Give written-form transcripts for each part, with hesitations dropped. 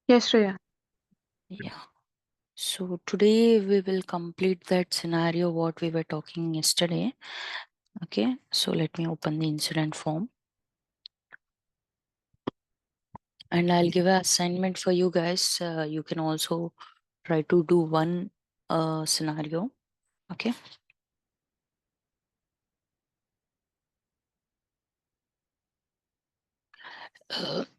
Yes, Shreya. Yeah. So today we will complete that scenario what we were talking yesterday. Okay. So let me open the incident form and I'll give an assignment for you guys. You can also try to do one scenario. Okay.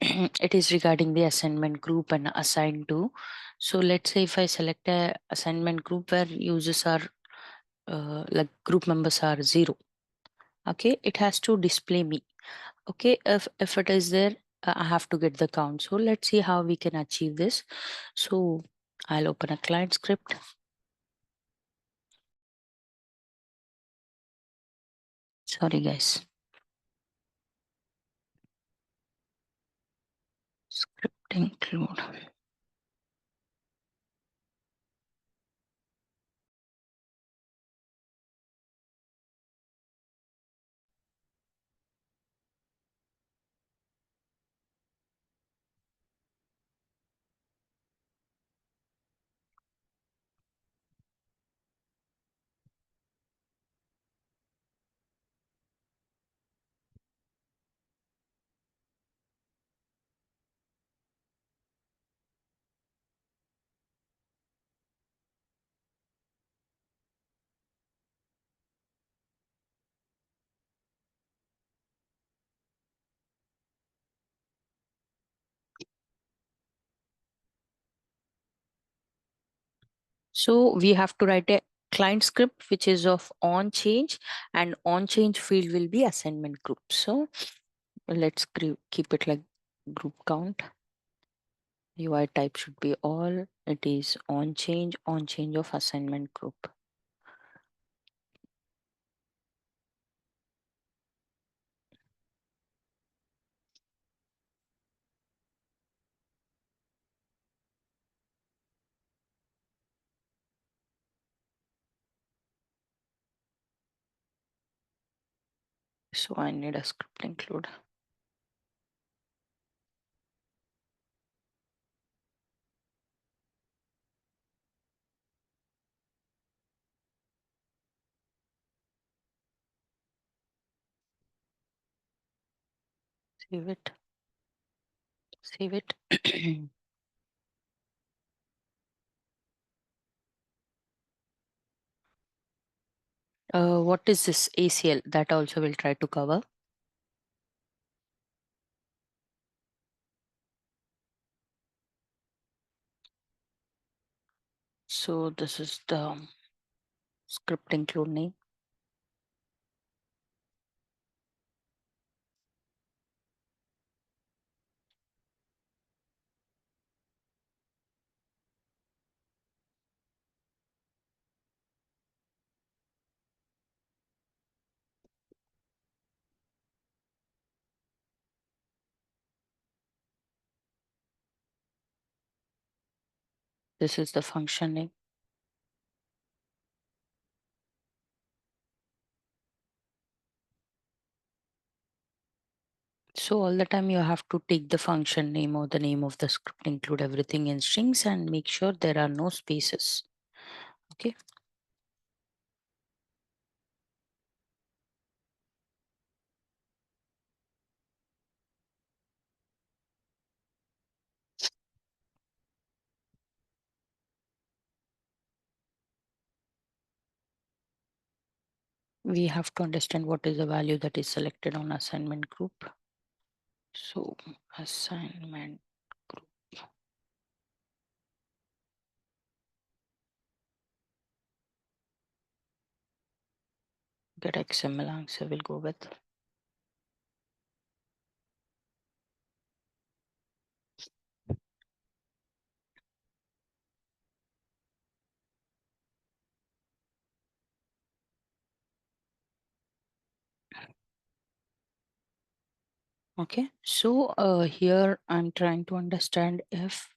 It is regarding the assignment group and assigned to. So let's say if I select a assignment group where users are like group members are 0. Okay, it has to display me. Okay, if it is there, I have to get the count. So let's see how we can achieve this. So I'll open a client script. Sorry guys. Script include. So we have to write a client script which is of on change, and on change field will be assignment group. So let's keep it like group count. UI type should be all. It is on change of assignment group. So I need a script include. Save it. Save it. What is this ACL? That also will try to cover. So this is the script include name. This is the function name. So all the time you have to take the function name or the name of the script, include everything in strings and make sure there are no spaces. Okay. We have to understand what is the value that is selected on assignment group. So assignment group. Get XML answer will go with. Okay, so here I'm trying to understand if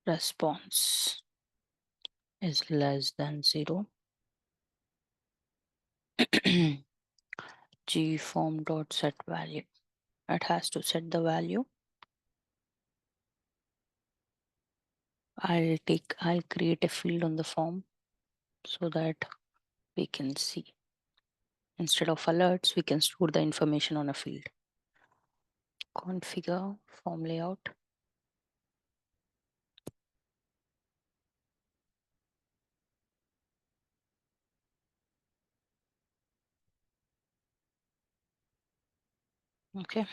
response is less than 0. G form dot set value. It has to set the value. I'll create a field on the form so that we can see. Instead of alerts, we can store the information on a field. Configure form layout. Okay.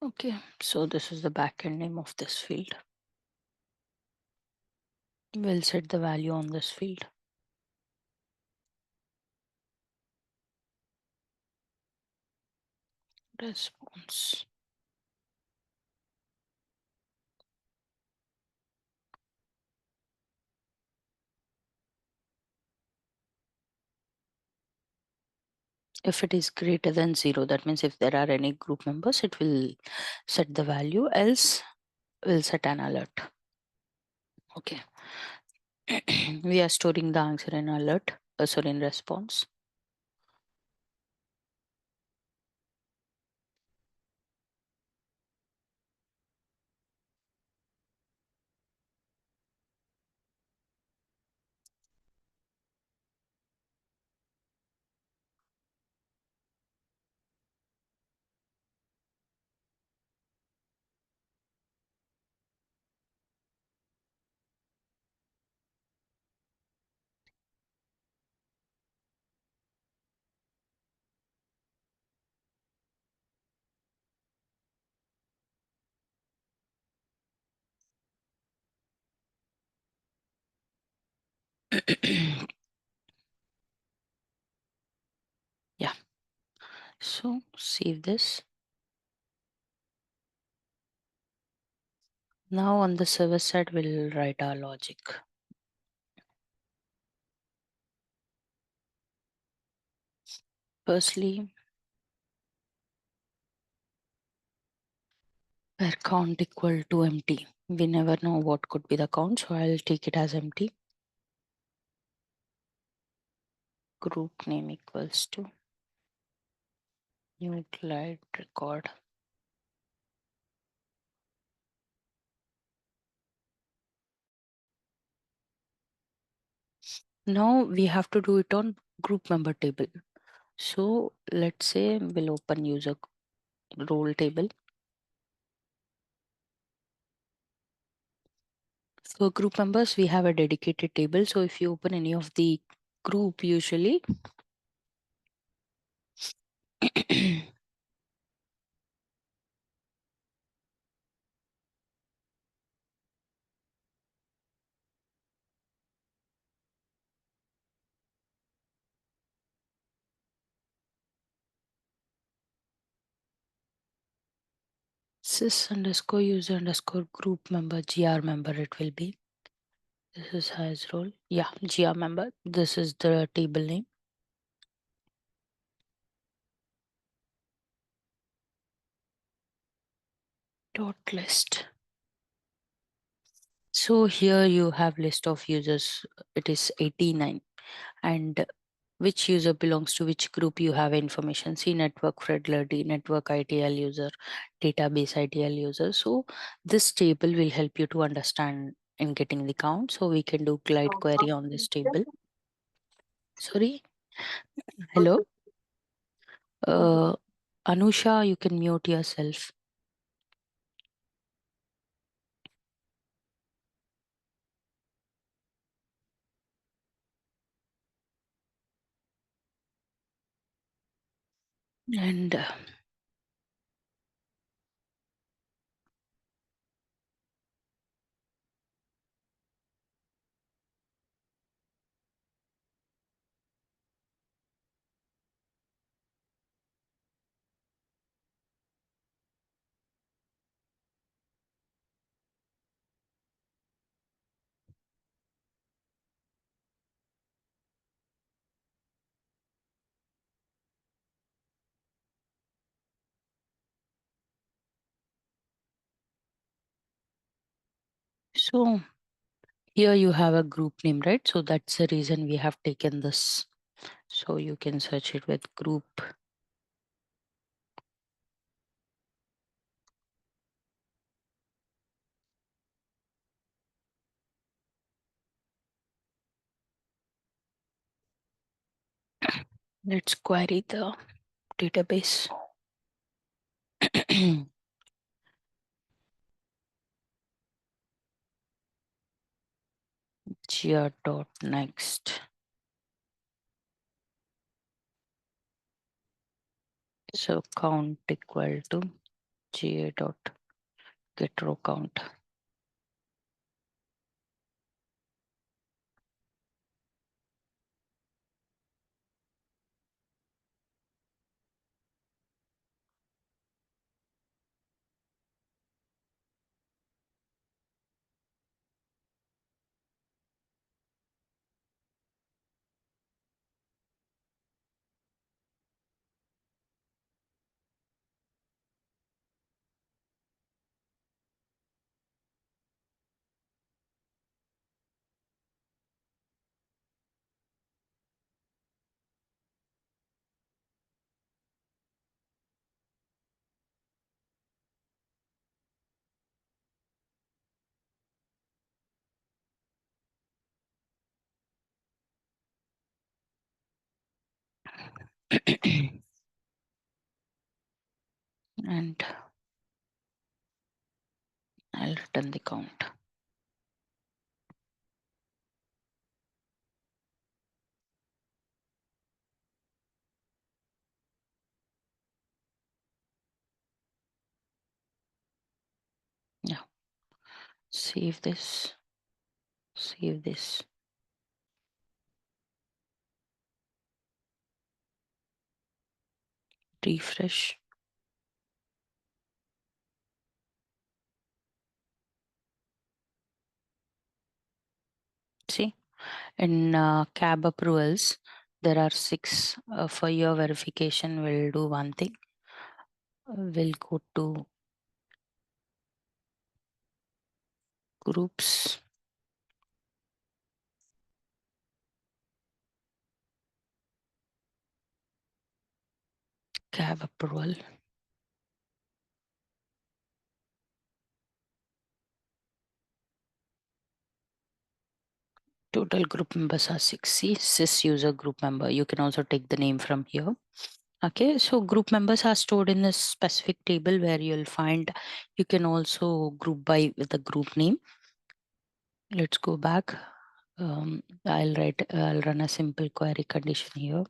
Okay, so this is the backend name of this field. We'll set the value on this field. Response. If it is greater than 0, that means if there are any group members, it will set the value, else we'll set an alert. Okay. We are storing the answer in alert, sorry, in response. Yeah. So save this. Now on the server side, we'll write our logic. Firstly, where count equal to empty. We never know what could be the count, so I'll take it as empty. Group name equals to new glide record. Now we have to do it on group member table. So let's say we'll open user role table. For group members, we have a dedicated table. So if you open any of the group, usually sys underscore user underscore group member gr member it will be. This is his role. Yeah, gr member. This is the table name. Dot list. So here you have list of users. It is 89, and which user belongs to which group you have information. See network fidelity, network ITL user, database ITL user. So this table will help you to understand in getting the count. So we can do glide query on this table. Sorry. Hello. Uh, Anusha, you can mute yourself. And So here you have a group name, right? So that's the reason we have taken this. So you can search it with group. Let's query the database. Next. So count equal to ga dot get row count. And I'll return the count. Yeah. Save this. Save this. Refresh. See, in cab approvals, there are 6. For your verification, we'll do one thing. We'll go to groups. Cab approval. Total group members are 6. See, sys user group member. You can also take the name from here. Okay, so group members are stored in a specific table where you'll find, you can also group by with the group name. Let's go back. I'll run a simple query condition here.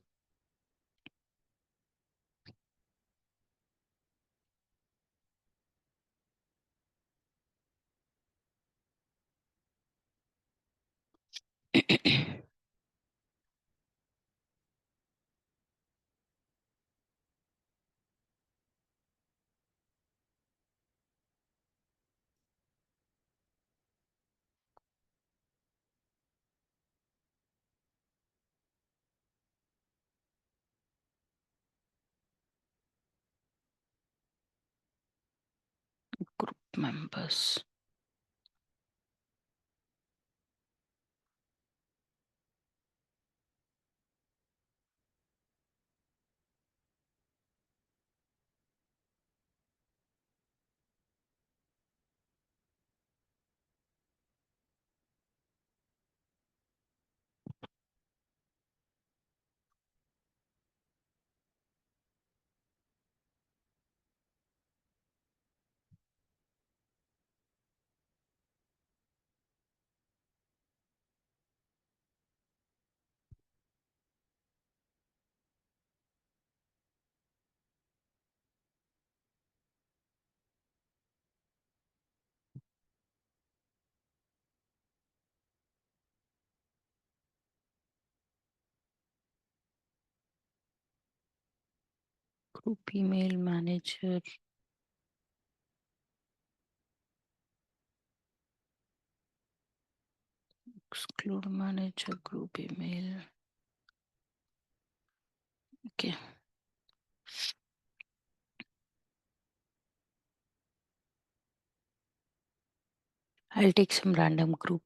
Group members. Group email manager. Exclude manager group email. Okay. I'll take some random group.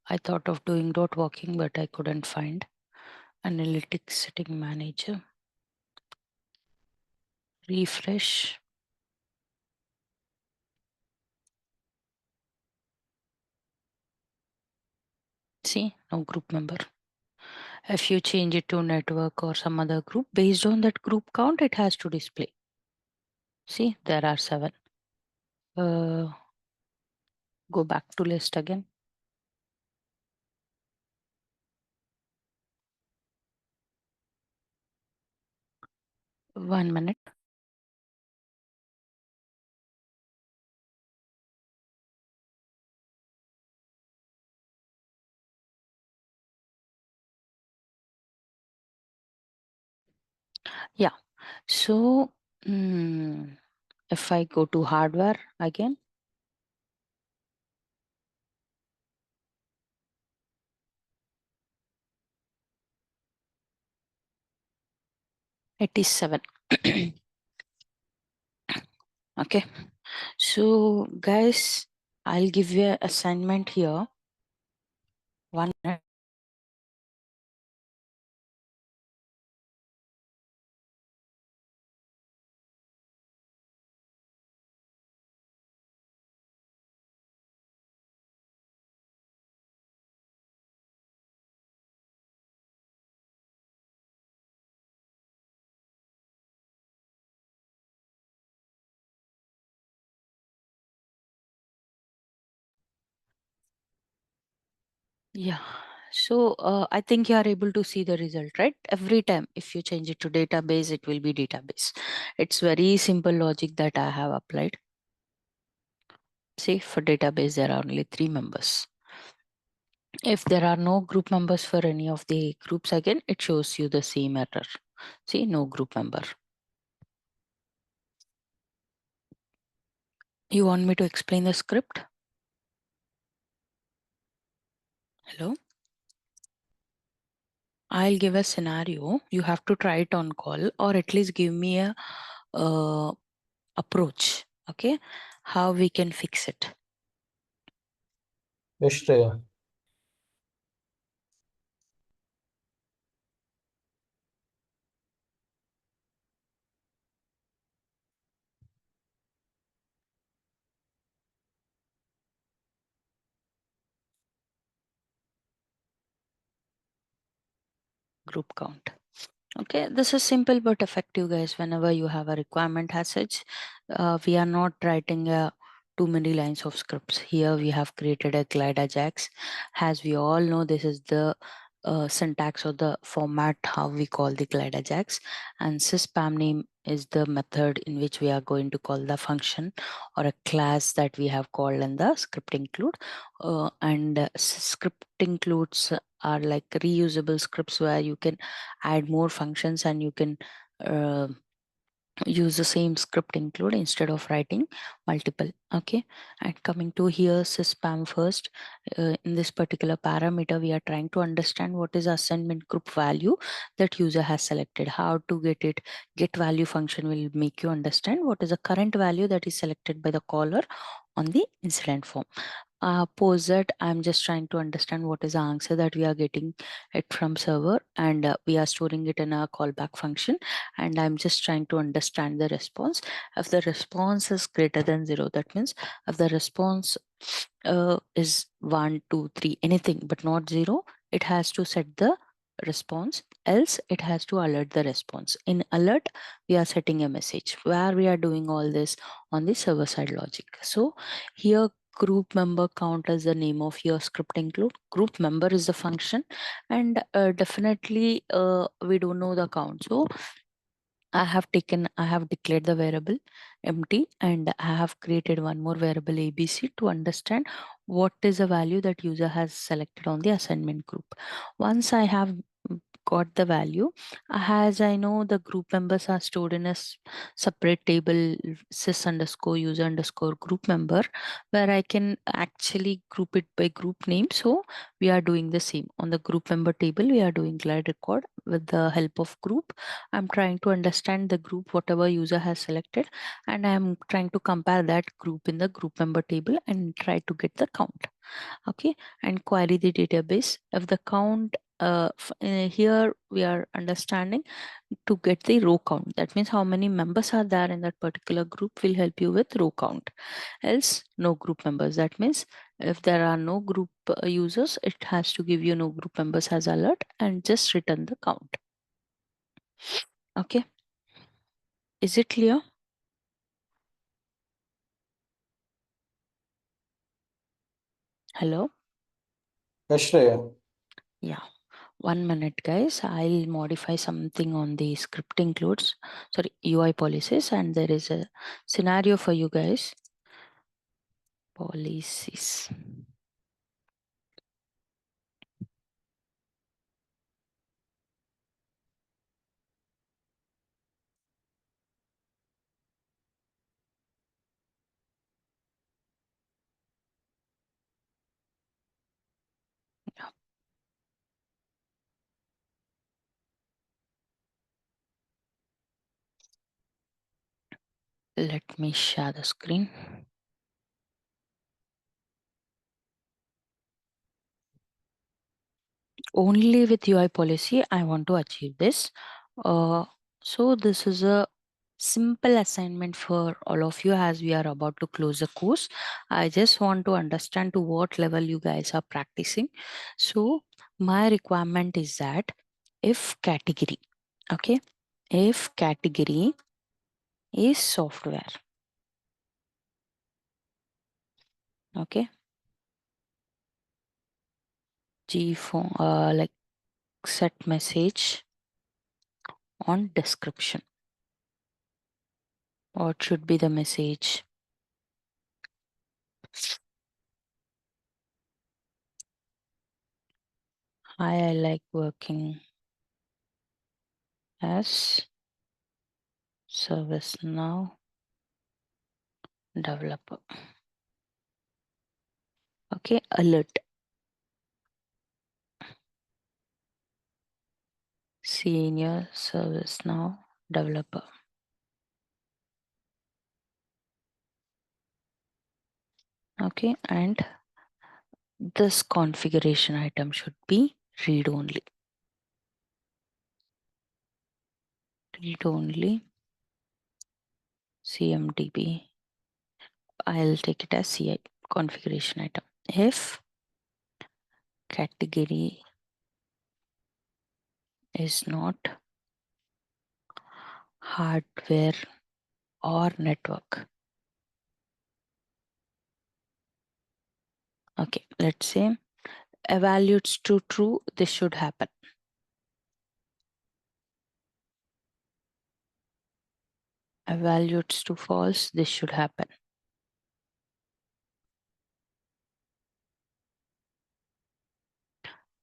I thought of doing dot walking, but I couldn't find. Analytics setting manager. Refresh. See, no group member. If you change it to network or some other group, based on that group count, it has to display. See, there are 7. Go back to list again. 1 minute. Yeah. So, if I go to hardware again, it is 7. Okay. So, guys, I'll give you an assignment here. 1 minute. Yeah. So I think you are able to see the result, right? Every time if you change it to database, it will be database. It's very simple logic that I have applied. See, for database, there are only 3 members. If there are no group members for any of the groups, again, it shows you the same error. See, no group member. You want me to explain the script? Hello? I'll give a scenario. You have to try it on call or at least give me a approach. Okay, how we can fix it. Yes, Shreya. Group count. Okay, this is simple but effective, guys. Whenever you have a requirement as such, we are not writing too many lines of scripts. Here we have created a glide ajax. As we all know, this is the syntax or the format how we call the glide ajax, and syspam name is the method in which we are going to call the function or a class that we have called in the script include. And script includes are like reusable scripts where you can add more functions and you can uh, use the same script include instead of writing multiple. Okay, and coming to here spam first, in this particular parameter we are trying to understand what is assignment group value that user has selected. How to get it? Get value function will make you understand what is the current value that is selected by the caller on the incident form. Pose that I'm just trying to understand what is the answer that we are getting it from server, and we are storing it in a callback function, and I'm just trying to understand the response. If the response is greater than 0, that means if the response is 1 2 3 anything but not 0, it has to set the response, else it has to alert the response. In alert we are setting a message where we are doing all this on the server side logic. So here group member count as the name of your script include. Group member is the function, and definitely we don't know the count. So I have declared the variable empty, and I have created one more variable ABC to understand what is the value that user has selected on the assignment group. Once I have got the value. As I know, the group members are stored in a separate table, sys underscore user underscore group member, where I can actually group it by group name. So we are doing the same on the group member table. We are doing glide record with the help of group. I'm trying to understand the group whatever user has selected, and I'm trying to compare that group in the group member table and try to get the count. Okay, and query the database. If the count here we are understanding to get the row count, that means how many members are there in that particular group will help you with row count. Else no group members, that means if there are no group users, it has to give you no group members as alert and just return the count. Okay, is it clear? Hello? Yes, Shreya. Yeah. 1 minute, guys. I'll modify something on the script includes, sorry, UI policies, and there is a scenario for you guys. Policies. Let me share the screen. Only with UI policy, I want to achieve this. So this is a simple assignment for all of you as we are about to close the course. I just want to understand to what level you guys are practicing. So my requirement is that if category, okay, if category is software, okay, G for like set message on description. What should be the message? Hi, I like working as ServiceNow developer. Okay, alert. Senior ServiceNow developer. Okay, and this configuration item should be read only. Read only CMDB. I'll take it as CI configuration item. If category is not hardware or network. Okay, let's say evaluates to true, this should happen. Evaluates to false, this should happen.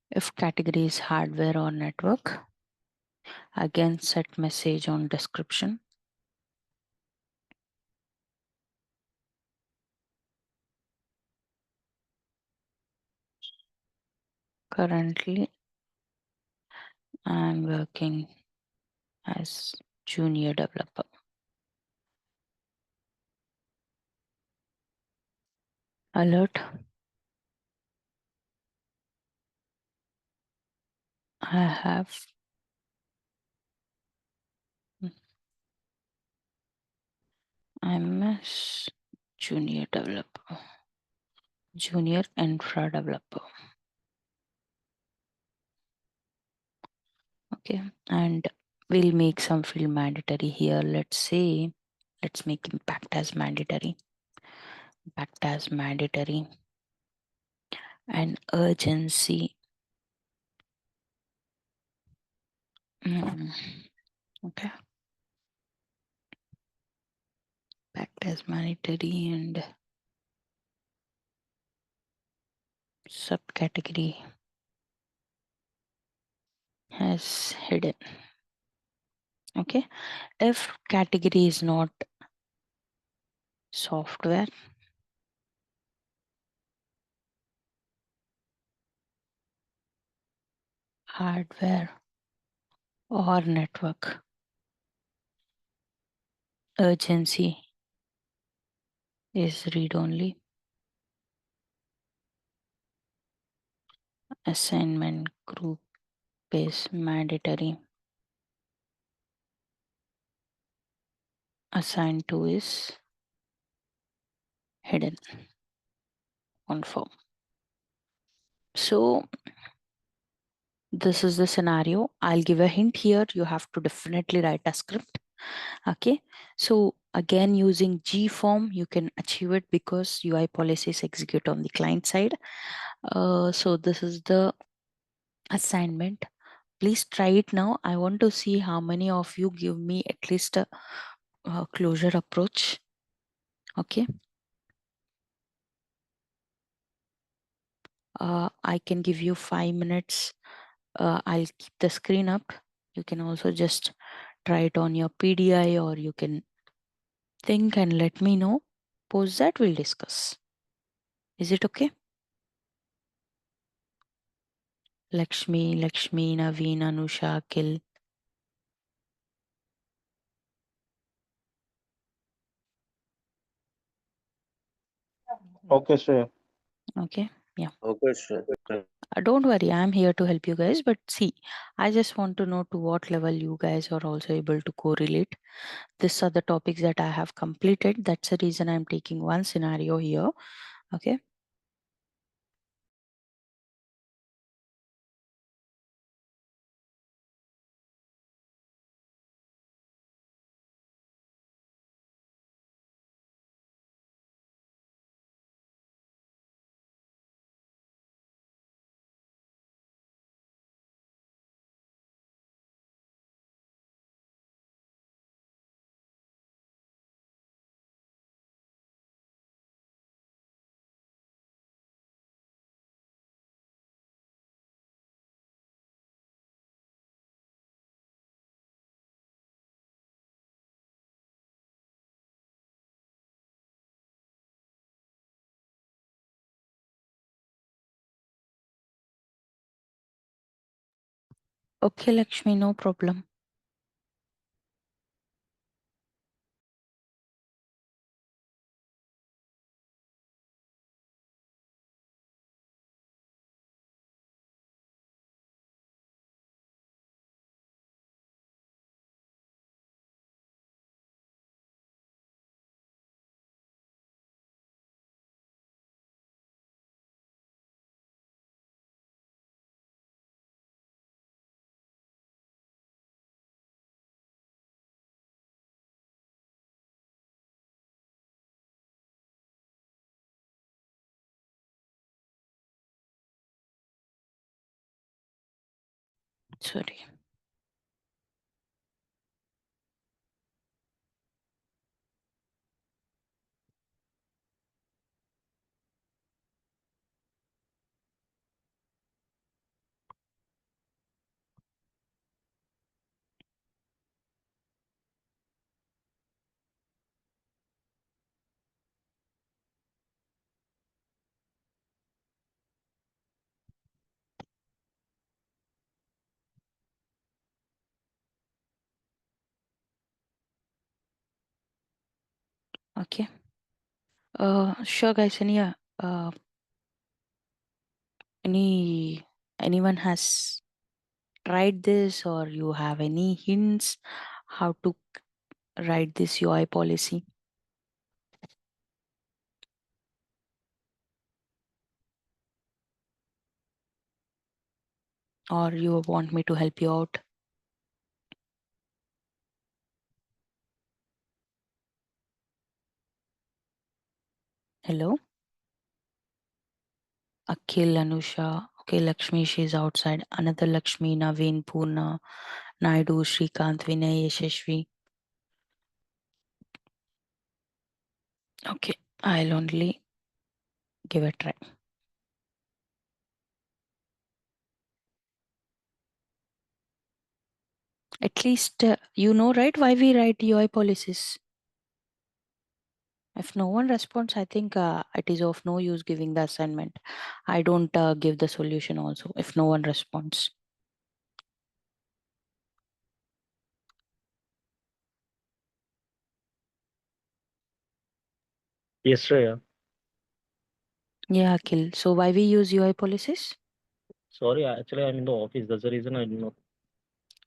If category is hardware or network, again set message on description. Currently, I'm working as junior developer. Alert. I have I'm a junior developer, junior infra developer. Okay, and we'll make some field mandatory here. Let's say, let's make impact as mandatory. Impact as mandatory and urgency. Okay. Impact as mandatory and subcategory as hidden. Okay. If category is not software, hardware, or network, urgency is read only. Assignment group is mandatory. Assigned to is hidden on form. So this is the scenario. I'll give a hint here. You have to definitely write a script. Okay. So again, using G form, you can achieve it because UI policies execute on the client side. So this is the assignment. Please try it now. I want to see how many of you give me at least a closure approach. Okay. I can give you 5 minutes. I'll keep the screen up. You can also just try it on your PDI, or you can think and let me know. Post that, we'll discuss. Is it okay? Lakshmi, Naveen, Anusha, Akhil. Okay, Shreya. Okay. Yeah. Okay, sure. Don't worry, I'm here to help you guys. But see, I just want to know to what level you guys are also able to correlate. These are the topics that I have completed. That's the reason I'm taking one scenario here. Okay. Okay, Lakshmi, no problem. Sorry. Okay. Sure, guys. Anyone has tried this, or you have any hints how to write this UI policy, or you want me to help you out? Hello, Akhil, Anusha. Okay, Lakshmi, she's outside. Another Lakshmi, Naveen, Purna, Naidu, Shrikant, Vinay, Yashashvi. Okay, I'll only give a try. . . . . . . . . . . . . . . . . . . . . . . . . . . . . . . . . . . . . . . . . . . . . . . . . . . . . . . . . . . . . . . . . . . . . . . . . At least you know, right, why we write UI policies. If no one responds, I think it is of no use giving the assignment. I don't give the solution also if no one responds. Yes, Shreya. Yeah, Akhil. So why we use UI policies? Sorry, actually, I'm in the office. That's the reason I did not.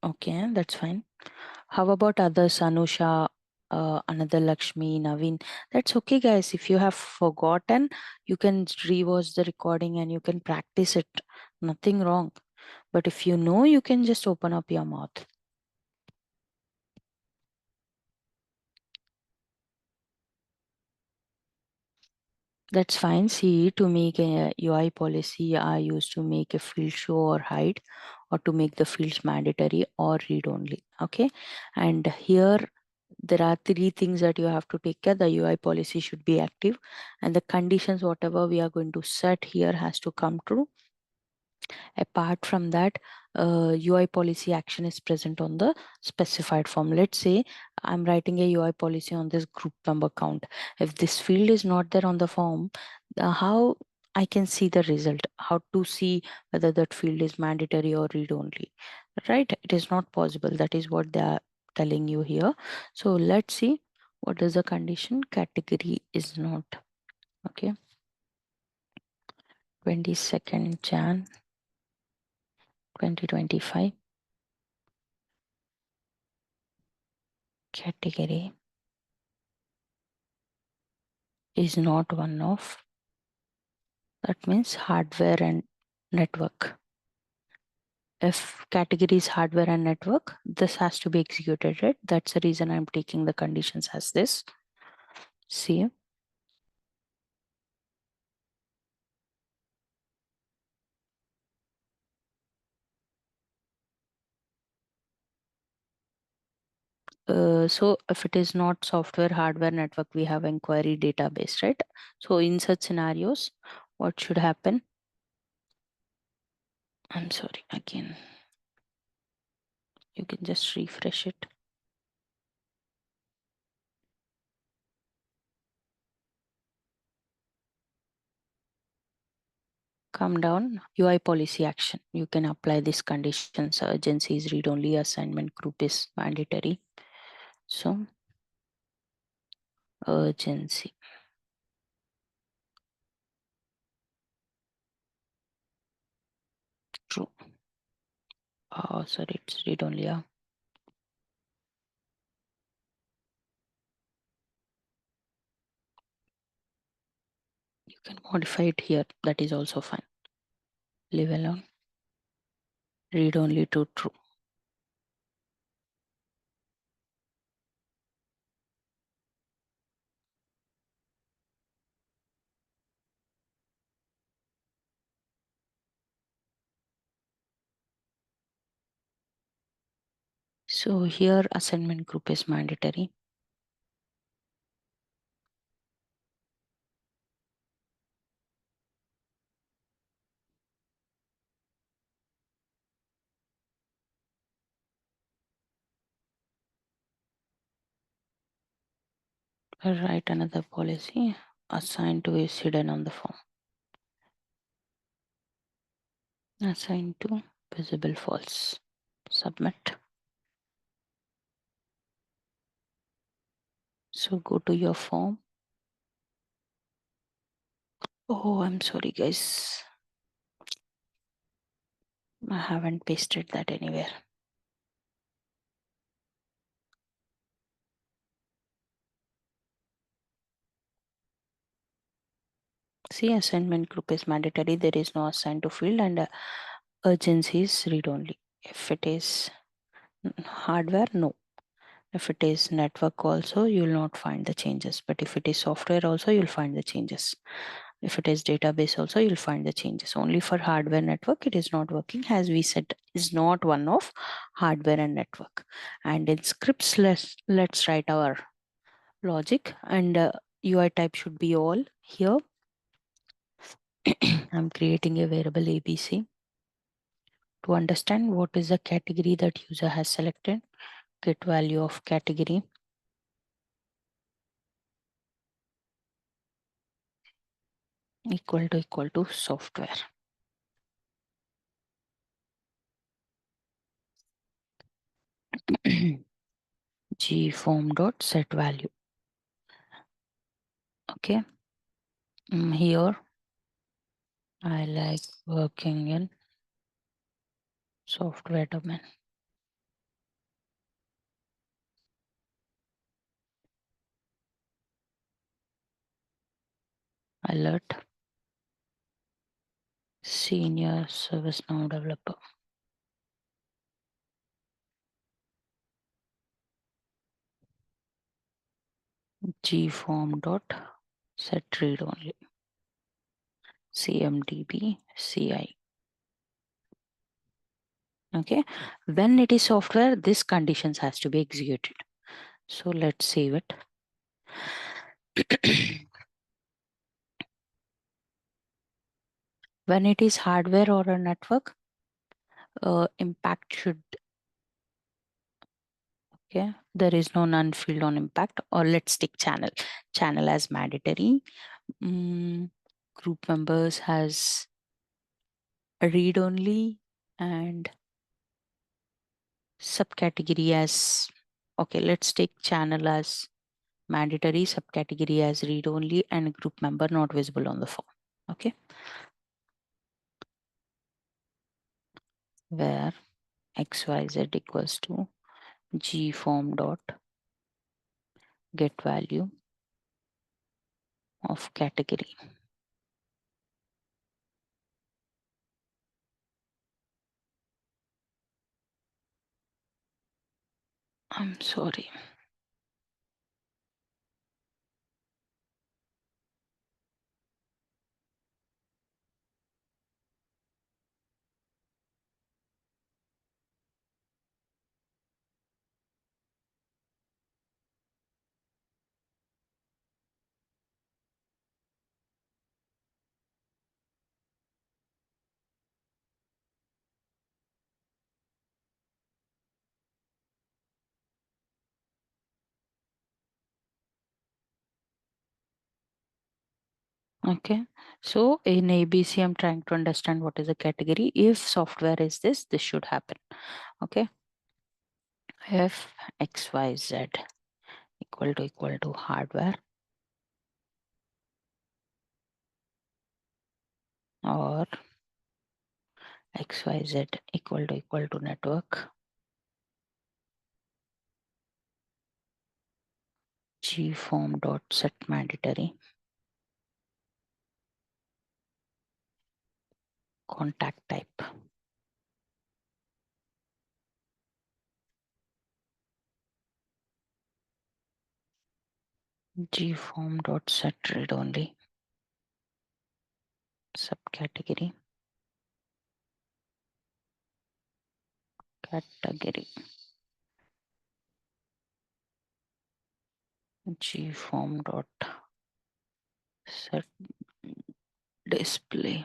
Okay, that's fine. How about others, Anusha, another Lakshmi, Naveen? That's okay, guys. If you have forgotten, you can rewatch the recording and you can practice it. Nothing wrong. But if you know, you can just open up your mouth. That's fine. See, to make a UI policy, I used to make a field show or hide, or to make the fields mandatory or read only. Okay. And here there are three things that you have to take care. The UI policy should be active, and the conditions, whatever we are going to set here, has to come true. Apart from that, UI policy action is present on the specified form. Let's say I'm writing a UI policy on this group member count. If this field is not there on the form, how I can see the result, how to see whether that field is mandatory or read only, right? It is not possible. That is what they are telling you here. So let's see what is the condition. Category is not. Okay. 22nd Jan 2025. Category is not one of, that means hardware and network. If category is hardware and network, this has to be executed, right? That's the reason I'm taking the conditions as this. See, so if it is not software, hardware, network, we have inquiry database, right? So in such scenarios, what should happen? I'm sorry, again, you can just refresh it. Come down, UI policy action. You can apply these conditions. Urgency is read only, assignment group is mandatory. So, urgency. True. Oh, sorry, it's read only. Yeah. You can modify it here. That is also fine. Leave alone. Read only to true. So here assignment group is mandatory. Write another policy. Assign to is hidden on the form. Assign to visible false. Submit. So go to your form. Oh, I'm sorry, guys. I haven't pasted that anywhere. See, assignment group is mandatory. There is no assign to field, and urgency is read only. If it is hardware, no. If it is network also, you will not find the changes. But if it is software also, you'll find the changes. If it is database also, you'll find the changes. Only for hardware network, it is not working. As we said, is not one of hardware and network. And in scripts, let's write our logic, and UI type should be all here. I'm creating a variable ABC. To understand what is the category that user has selected, get value of category equal to software. gform.setValue. Okay. Here I like working in software domain. Alert senior ServiceNow developer. gform.setReadOnly. CMDB CI. Okay. When it is software, this conditions has to be executed. So let's save it. When it is hardware or a network, impact should, okay, there is no none field on impact, or let's take channel as mandatory. Group members has a read only and subcategory as, okay, let's take channel as mandatory, subcategory as read only, and group member not visible on the form. Okay, where xyz equals to gform dot get value of category. I'm sorry. Okay, so in ABC, I'm trying to understand what is the category. If software is this should happen. Okay, if XYZ equal to hardware or XYZ equal to network, gform dot set mandatory, contact type. Gform dot set read only, subcategory, category, gform dot set display.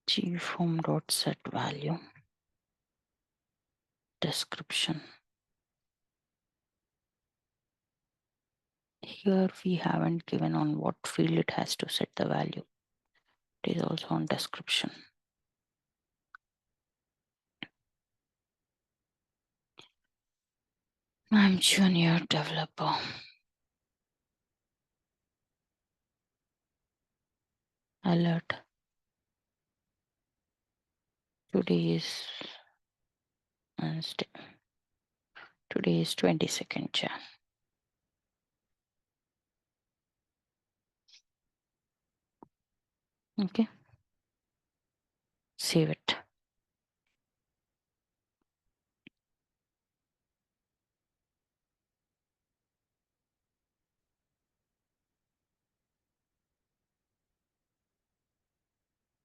Gform dot set value description. Here we haven't given on what field it has to set the value. It is also on description. I'm junior developer. Alert. Today is Wednesday. Today is 22nd Jan. Okay. Save it.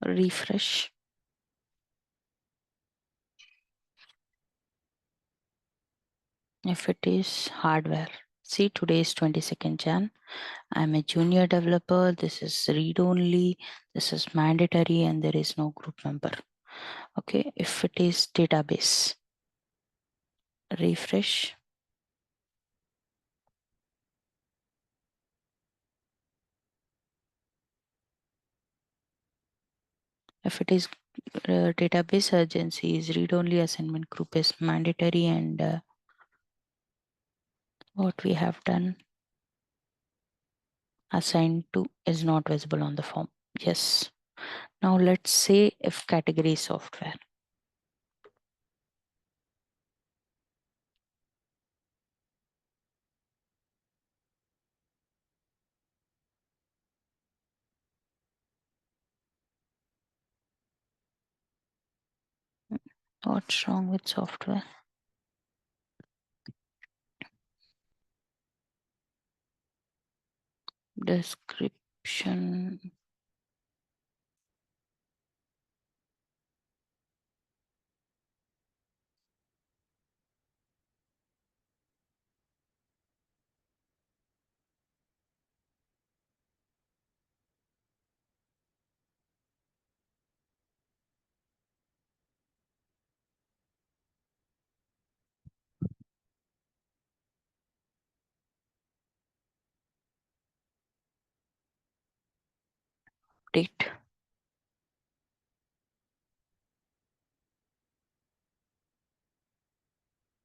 refresh. If it is hardware, see, today is 22nd Jan. I'm a junior developer. This is read only. This is mandatory and there is no group member. Okay, if it is database, refresh. If it is database urgency is read only, assignment group is mandatory, and what we have done, assigned to is not visible on the form. Yes. Now let's say if category is software. What's wrong with software? Description. Update.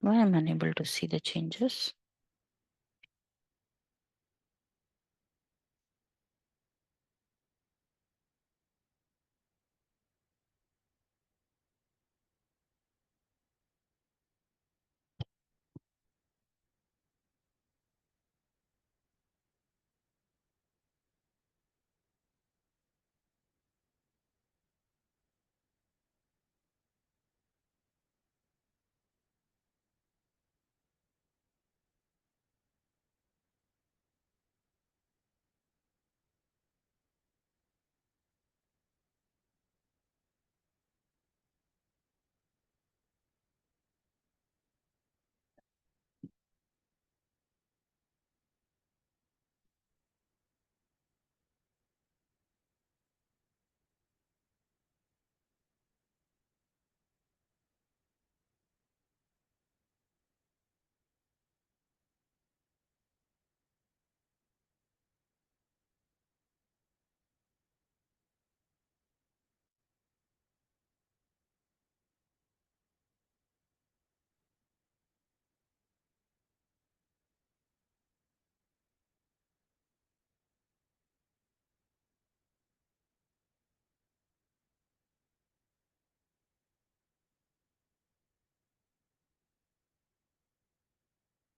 Why am I unable to see the changes?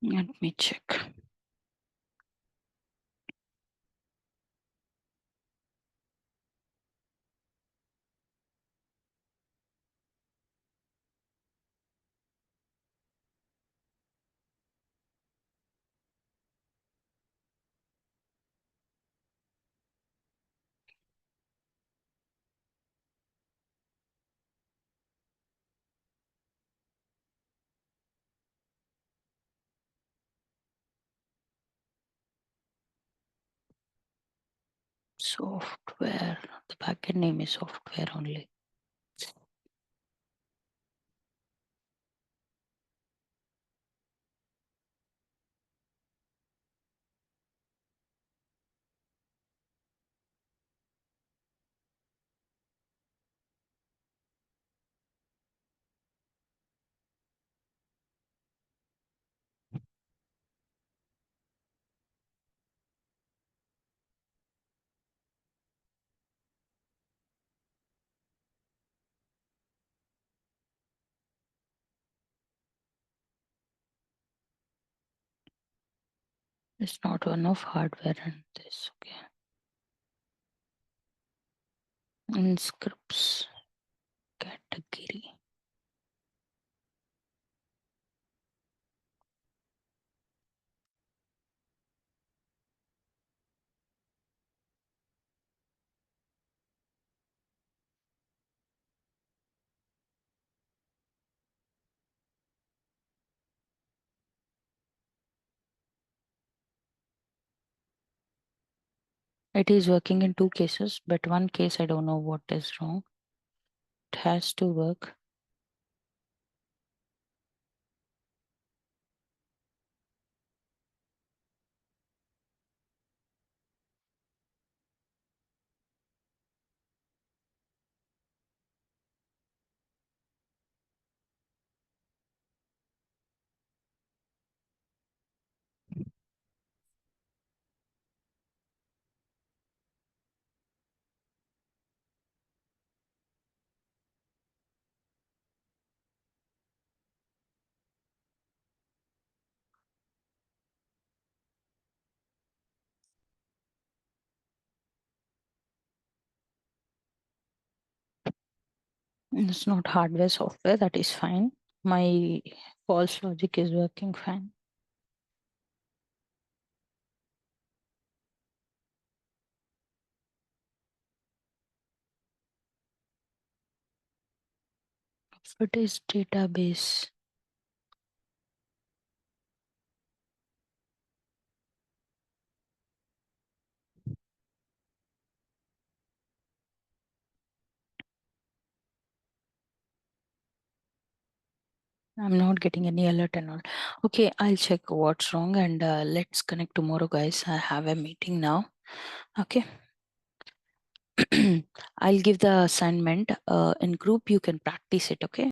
Let me check. Software. The backend name is software only. It's not one of hardware and this. Okay. In scripts category. It is working in 2 cases, but one case I don't know what is wrong. It has to work. It's not hardware, software, that is fine. My false logic is working fine. If it is database, I'm not getting any alert and all. Okay, I'll check what's wrong and let's connect tomorrow, guys. I have a meeting now. Okay. I'll give the assignment in group. You can practice it. Okay.